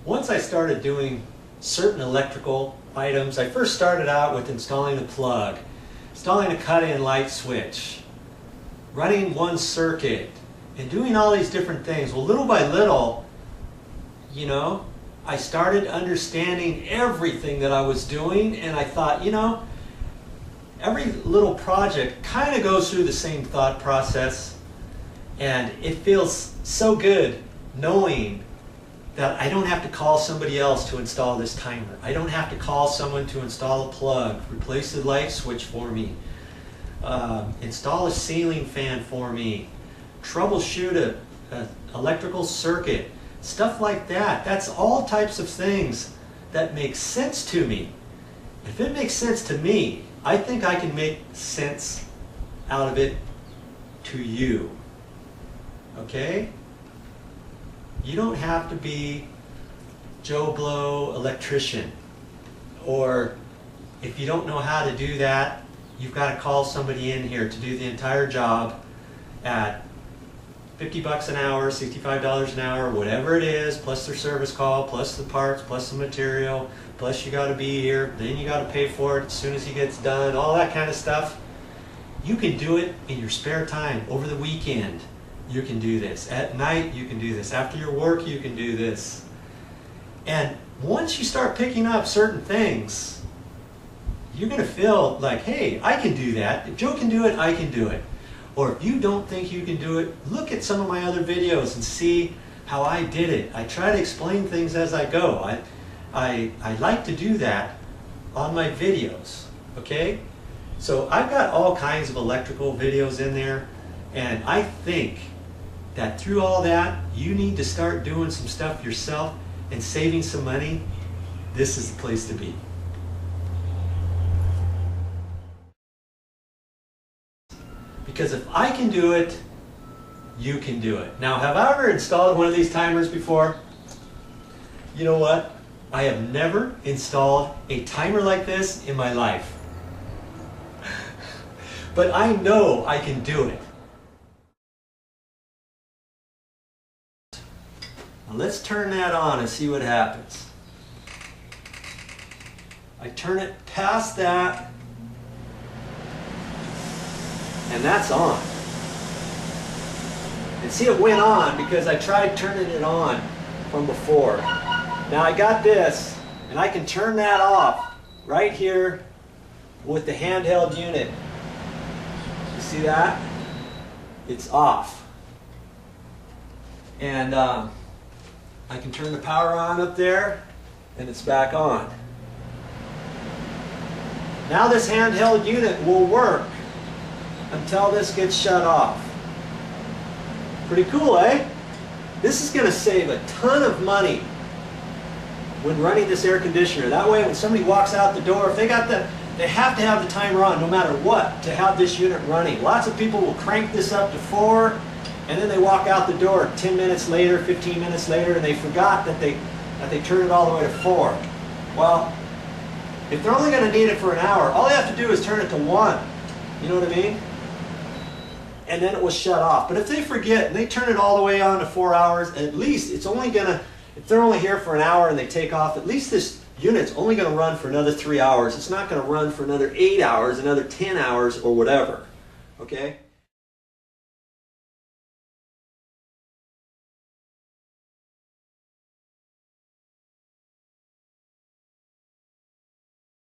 Once I started doing certain electrical items, I first started out with installing a plug, installing a cut-in light switch, running one circuit, and doing all these different things. Well, little by little, you know, I started understanding everything that I was doing, and I thought, you know, every little project kind of goes through the same thought process, and it feels so good knowing that I don't have to call somebody else to install this timer. I don't have to call someone to install a plug, replace the light switch for me, install a ceiling fan for me, troubleshoot an electrical circuit, stuff like that. That's all types of things that make sense to me. If it makes sense to me, I think I can make sense out of it to you. Okay? You don't have to be Joe Blow electrician, or if you don't know how to do that, you've got to call somebody in here to do the entire job at $50 an hour, $65 an hour, whatever it is, plus their service call, plus the parts, plus the material, plus you got to be here, then you got to pay for it as soon as he gets done, all that kind of stuff. You can do it in your spare time, over the weekend. You can do this. At night, you can do this. After your work, you can do this. And once you start picking up certain things, you're going to feel like, hey, I can do that. If Joe can do it, I can do it. Or if you don't think you can do it, look at some of my other videos and see how I did it. I try to explain things as I go. I like to do that on my videos, okay? So I've got all kinds of electrical videos in there, and I think that through all that, you need to start doing some stuff yourself and saving some money. This is the place to be. Because if I can do it, you can do it. Now, have I ever installed one of these timers before? You know what? I have never installed a timer like this in my life. But I know I can do it. Now let's turn that on and see what happens. I turn it past that, and that's on. And see, it went on because I tried turning it on from before. Now I got this, and I can turn that off right here with the handheld unit. You see that? It's off. And I can turn the power on up there, and it's back on. Now this handheld unit will work until this gets shut off. Pretty cool, eh? This is going to save a ton of money when running this air conditioner. That way, when somebody walks out the door, if they got they have to have the timer on no matter what to have this unit running. Lots of people will crank this up to 4, and then they walk out the door 10 minutes later, 15 minutes later, and they forgot that they turned it all the way to 4. Well, if they're only going to need it for an hour, all they have to do is turn it to 1. You know what I mean? And then it will shut off. But if they forget and they turn it all the way on to 4 hours, at least it's only going to, if they're only here for an hour and they take off, at least this unit's only going to run for another 3 hours. It's not going to run for another 8 hours, another 10 hours, or whatever. Okay?